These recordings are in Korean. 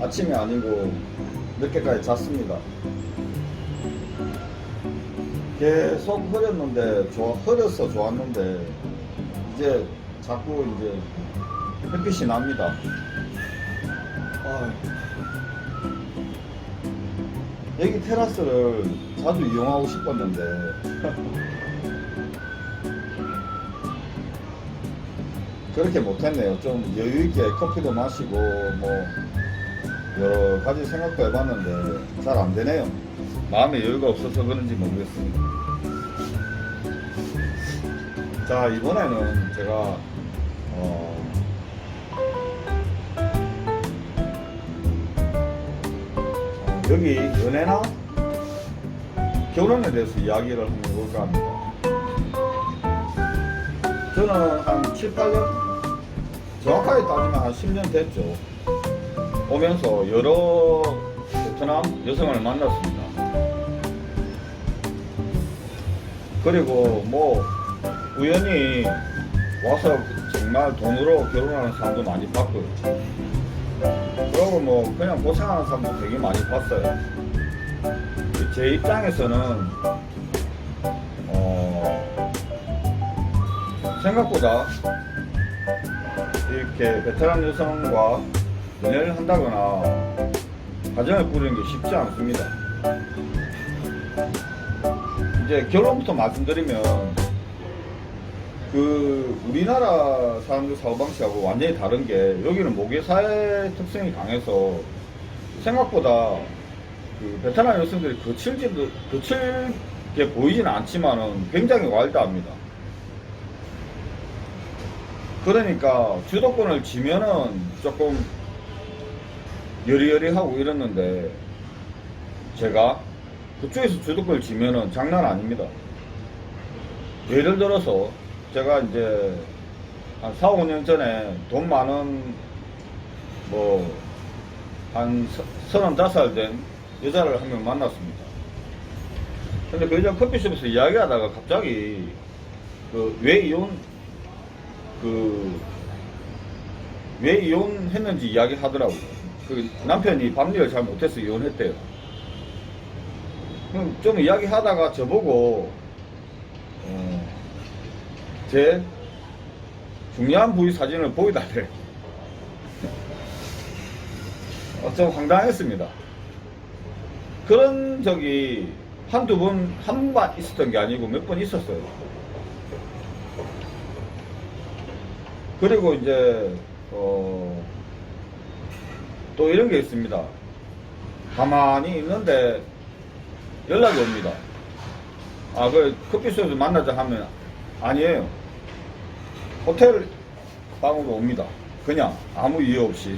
아침이 아니고 늦게까지 잤습니다. 계속 흐렸는데 흐려서 좋았는데 이제 자꾸 이제 햇빛이 납니다. 여기 테라스를 자주 이용하고 싶었는데 그렇게 못했네요. 좀 여유있게 커피도 마시고 뭐 여러 가지 생각도 해봤는데 잘 안되네요. 마음에 여유가 없어서 그런지 모르겠습니다. 자, 이번에는 제가 여기 연애나 결혼에 대해서 이야기를 한번 해볼까 합니다. 저는 한 7, 8년? 정확하게 따지면 한 10년 됐죠. 오면서 여러 베트남 여성을 만났습니다. 그리고 뭐 우연히 와서 정말 돈으로 결혼하는 사람도 많이 봤고요. 그리고 뭐 그냥 고생하는 사람도 되게 많이 봤어요. 제 입장에서는 생각보다 이렇게 베테랑 여성과 연애를 한다거나 가정을 꾸리는 게 쉽지 않습니다. 이제 결론부터 말씀드리면 우리나라 사람들 사고방식하고 완전히 다른 게 여기는 모계사회 특성이 강해서 생각보다 베트남 여성들이 거칠게 보이지는 않지만은 굉장히 와일드합니다. 그러니까 주도권을 쥐면은 조금 여리여리하고 이랬는데 제가 그쪽에서 주도권을 쥐면은 장난 아닙니다. 예를 들어서 제가 이제 한 4, 5년 전에 돈 많은 한 35살 된 여자를 한 명 만났습니다. 근데 그 여자 커피숍에서 이야기하다가 갑자기 왜 이혼했는지 이야기 하더라고요. 남편이 밤일을 잘 못해서 이혼했대요. 그럼 좀 이야기 하다가 저보고 제 중요한 부위 사진을 보여달래. 좀 황당했습니다. 그런 적이 한두 번, 한 번 있었던 게 아니고 몇 번 있었어요. 그리고 이제 또 이런 게 있습니다. 가만히 있는데 연락이 옵니다. 커피숍에서 만나자 하면 아니에요. 호텔 방으로 옵니다. 그냥 아무 이유 없이.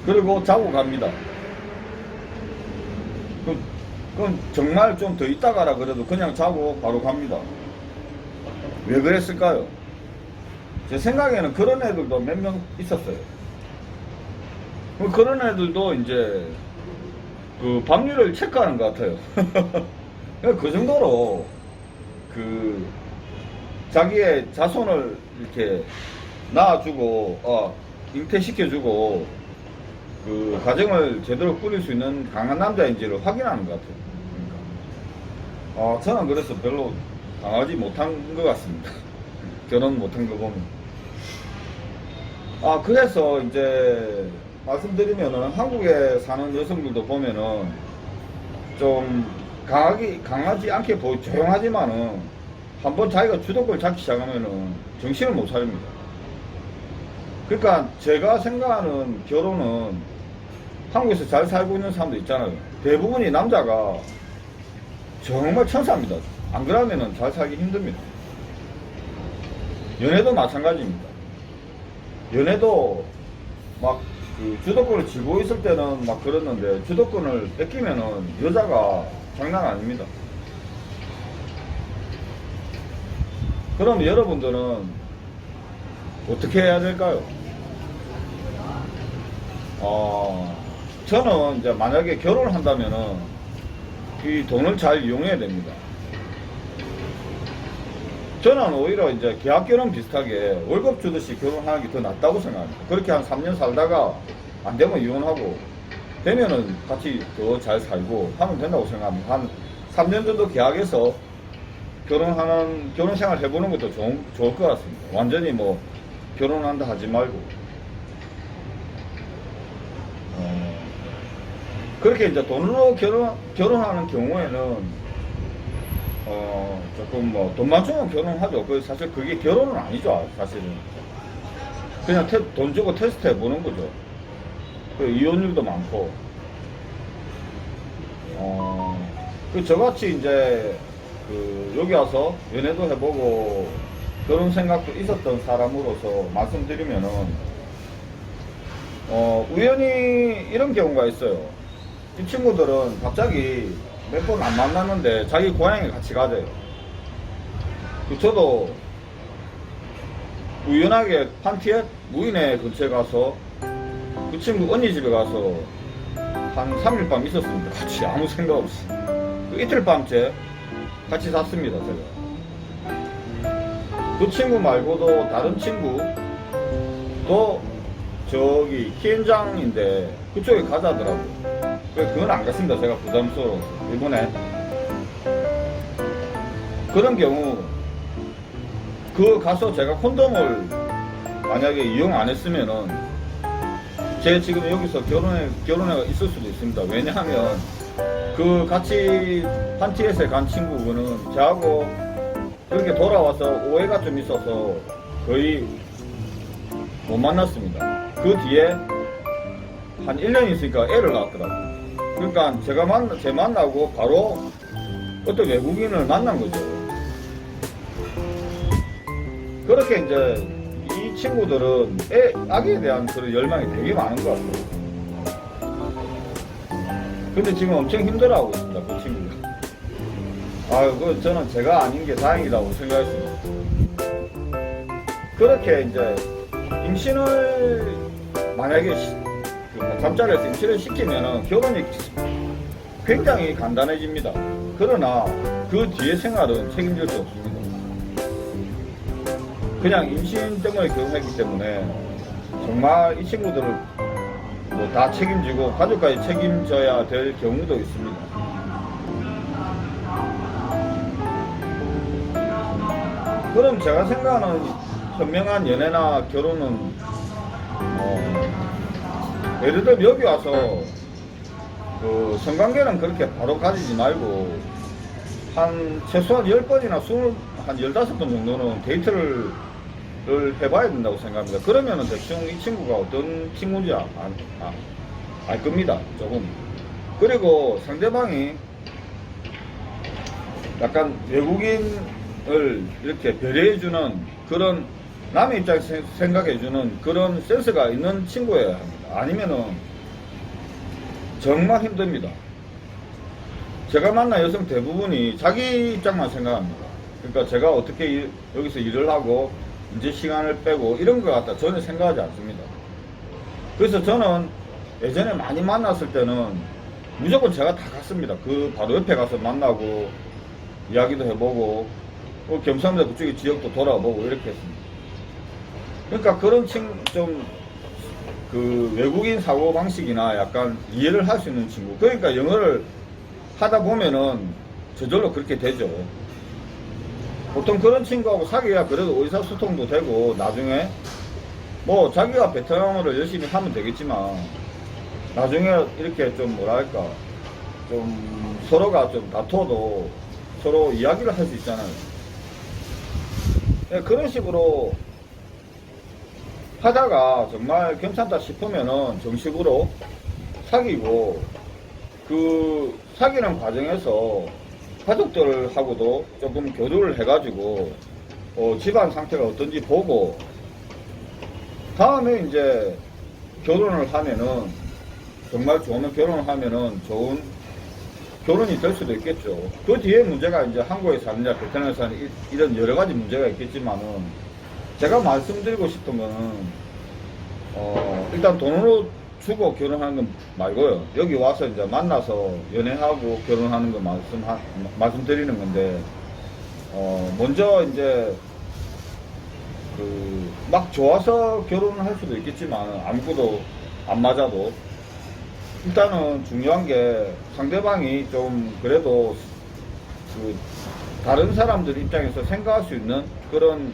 그리고 자고 갑니다. 그건 정말 좀 더 있다 가라 그래도 그냥 자고 바로 갑니다. 왜 그랬을까요? 제 생각에는 그런 애들도 몇 명 있었어요. 그런 애들도 이제 법률을 체크하는 것 같아요. 그 정도로 자기의 자손을 이렇게 낳아주고 잉태시켜주고 가정을 제대로 꾸릴 수 있는 강한 남자인지를 확인하는 것 같아요. 그러니까 저는 그래서 별로 강하지 못한 것 같습니다. 결혼 못한 거 보면. 그래서 이제 말씀드리면은 한국에 사는 여성들도 보면은 좀 강하지 않게 조용하지만은 한번 자기가 주도권을 잡기 시작하면은 정신을 못 차립니다. 그러니까 제가 생각하는 결혼은 한국에서 잘 살고 있는 사람도 있잖아요. 대부분이 남자가 정말 천사입니다. 안 그러면은 잘 살기 힘듭니다. 연애도 마찬가지입니다. 연애도 주도권을 쥐고 있을 때는 그랬는데 주도권을 뺏기면은 여자가 장난 아닙니다. 그럼 여러분들은 어떻게 해야 될까요? 저는 이제 만약에 결혼을 한다면은 이 돈을 잘 이용해야 됩니다. 저는 오히려 이제 계약 결혼 비슷하게 월급 주듯이 결혼하는 게 더 낫다고 생각합니다. 그렇게 한 3년 살다가 안 되면 이혼하고, 되면은 같이 더 잘 살고 하면 된다고 생각합니다. 한 3년 정도 계약해서 결혼 생활 해보는 것도 좋을 것 같습니다. 완전히 뭐 결혼한다 하지 말고. 그렇게 이제 돈으로 결혼하는 경우에는 조금 뭐 돈만 주면 결혼하죠. 사실 그게 결혼은 아니죠. 사실은 그냥 돈 주고 테스트 해보는 거죠. 이혼율도 많고. 저같이 이제 여기 와서 연애도 해보고 결혼 생각도 있었던 사람으로서 말씀드리면은 우연히 이런 경우가 있어요. 이 친구들은 갑자기 몇 번 안 만났는데 자기 고향에 같이 가재요. 저도 우연하게 판티에 무인의 근처에 가서 그 친구 언니 집에 가서 한 3일 밤 있었습니다. 같이 아무 생각 없이. 이틀 밤째 같이 잤습니다. 제가 그 친구 말고도 다른 친구도 저기 키엔장인데 그쪽에 가자더라고요. 그건 안 갔습니다. 제가 부담스러워서. 일본에 그런 경우 가서 제가 콘돔을 만약에 이용 안 했으면은 제 지금 여기서 결혼회가 있을 수도 있습니다. 왜냐하면 같이 판티에서 간 친구분은 저하고 그렇게 돌아와서 오해가 좀 있어서 거의 못 만났습니다. 그 뒤에 한 1년 있으니까 애를 낳았더라고요. 그러니까 제 만나고 바로 어떤 외국인을 만난 거죠. 그렇게 이제 이 친구들은 아기에 대한 그런 열망이 되게 많은 것 같아요. 근데 지금 엄청 힘들어하고 있습니다. 그 친구가. 저는 제가 아닌 게 다행이라고 생각했습니다. 그렇게 이제 임신을 만약에 잠자리에서 임신을 시키면은 결혼이 굉장히 간단해집니다. 그러나 그 뒤에 생활은 책임질 수 없습니다. 그냥 임신 때문에 결혼했기 때문에 정말 이 친구들을 뭐 다 책임지고 가족까지 책임져야 될 경우도 있습니다. 그럼 제가 생각하는 현명한 연애나 결혼은 예를 들어 여기 와서 성관계는 그렇게 바로 가지지 말고 한 최소한 10번이나 한 15번 정도는 데이트를 해봐야 된다고 생각합니다. 그러면은 대충 이 친구가 어떤 친구인지 알 겁니다. 조금. 그리고 상대방이 약간 외국인을 이렇게 배려해주는 그런 남의 입장에서 생각해주는 그런 센스가 있는 친구여야 합니다. 아니면은 정말 힘듭니다. 제가 만난 여성 대부분이 자기 입장만 생각합니다. 그러니까 제가 어떻게 여기서 일을 하고 이제 시간을 빼고 이런 것 같다 전혀 생각하지 않습니다. 그래서 저는 예전에 많이 만났을 때는 무조건 제가 다 갔습니다. 바로 옆에 가서 만나고 이야기도 해보고 겸사겸사 그쪽에 지역도 돌아보고 이렇게 했습니다. 그러니까 그런 외국인 사고방식이나 약간 이해를 할 수 있는 친구. 그러니까 영어를 하다 보면은 저절로 그렇게 되죠. 보통 그런 친구하고 사귀어야 그래도 의사소통도 되고 나중에 뭐 자기가 베트남어를 열심히 하면 되겠지만 나중에 이렇게 좀 뭐랄까 좀 서로가 좀 다퉈도 서로 이야기를 할 수 있잖아요. 그런 식으로 하다가 정말 괜찮다 싶으면은 정식으로 사귀고 사귀는 과정에서 가족들하고도 조금 교류를 해가지고 집안 상태가 어떤지 보고 다음에 이제 결혼을 하면은 정말 좋으면 결혼을 하면은 좋은 결혼이 될 수도 있겠죠. 그 뒤에 문제가 이제 한국에 사느냐 베트남에 사느냐 이런 여러 가지 문제가 있겠지만은 제가 말씀드리고 싶은 거는 일단 돈으로 주고 결혼하는 건 말고요. 여기 와서 이제 만나서 연애하고 결혼하는 거 말씀드리는 건데, 먼저 이제, 막 좋아서 결혼을 할 수도 있겠지만, 아무것도 안 맞아도. 일단은 중요한 게 상대방이 좀 그래도 그 다른 사람들 입장에서 생각할 수 있는 그런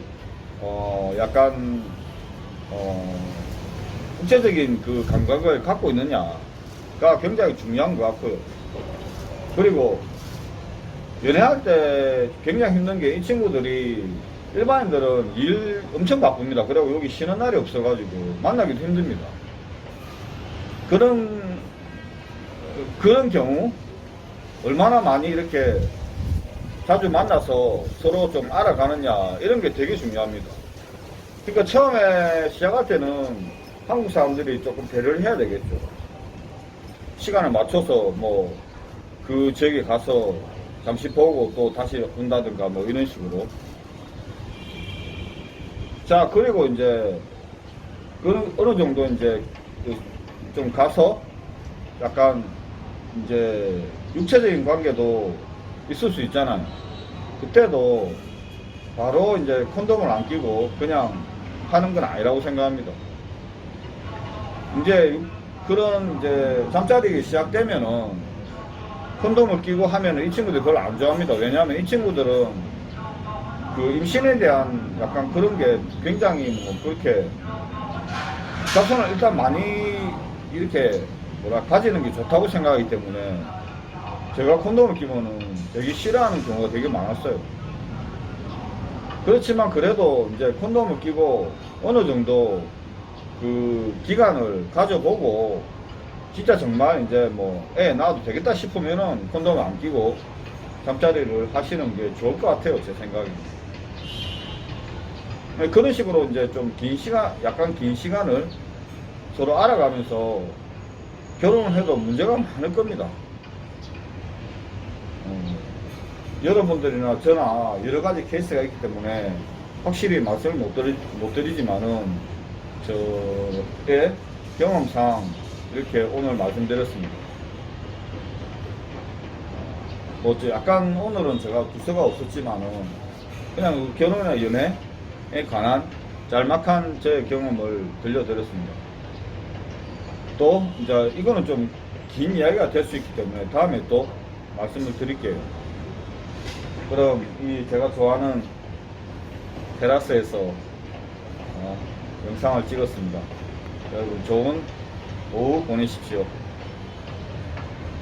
약간 국제적인 그 감각을 갖고 있느냐가 굉장히 중요한 것 같고요. 그리고 연애할 때 굉장히 힘든 게 이 친구들이 일반인들은 일 엄청 바쁩니다. 그리고 여기 쉬는 날이 없어가지고 만나기도 힘듭니다. 그런 경우 얼마나 많이 이렇게 자주 만나서 서로 좀 알아가느냐 이런 게 되게 중요합니다. 그러니까 처음에 시작할 때는 한국 사람들이 조금 배려를 해야 되겠죠. 시간을 맞춰서 뭐 그 지역에 가서 잠시 보고 또 다시 온다든가 뭐 이런 식으로. 자, 그리고 이제 어느 정도 이제 좀 가서 약간 이제 육체적인 관계도 있을 수 있잖아요. 그때도 바로 이제 콘돔을 안 끼고 그냥 하는 건 아니라고 생각합니다. 이제 그런 이제 잠자리가 시작되면은 콘돔을 끼고 하면은 이 친구들이 별로 안 좋아합니다. 왜냐하면 이 친구들은 그 임신에 대한 약간 그런 게 굉장히 뭐 그렇게 자손을 일단 많이 이렇게 가지는 게 좋다고 생각하기 때문에 제가 콘돔을 끼면은 되게 싫어하는 경우가 되게 많았어요. 그렇지만 그래도 이제 콘돔을 끼고 어느 정도 그 기간을 가져보고 진짜 정말 이제 뭐 애 낳아도 되겠다 싶으면은 콘돔을 안 끼고 잠자리를 하시는 게 좋을 것 같아요, 제 생각에. 그런 식으로 이제 좀 긴 시간, 약간 긴 시간을 서로 알아가면서 결혼을 해도 문제가 많을 겁니다. 여러분들이나 저나 여러 가지 케이스가 있기 때문에 확실히 말씀을 못 드리지만은 저의 경험상 이렇게 오늘 말씀드렸습니다. 뭐 약간 오늘은 제가 두서가 없었지만은 그냥 결혼이나 연애에 관한 짤막한 제 경험을 들려드렸습니다. 또 이제 이거는 좀 긴 이야기가 될 수 있기 때문에 다음에 또 말씀을 드릴게요. 그럼 이 제가 좋아하는 테라스에서 영상을 찍었습니다. 여러분 좋은 오후 보내십시오.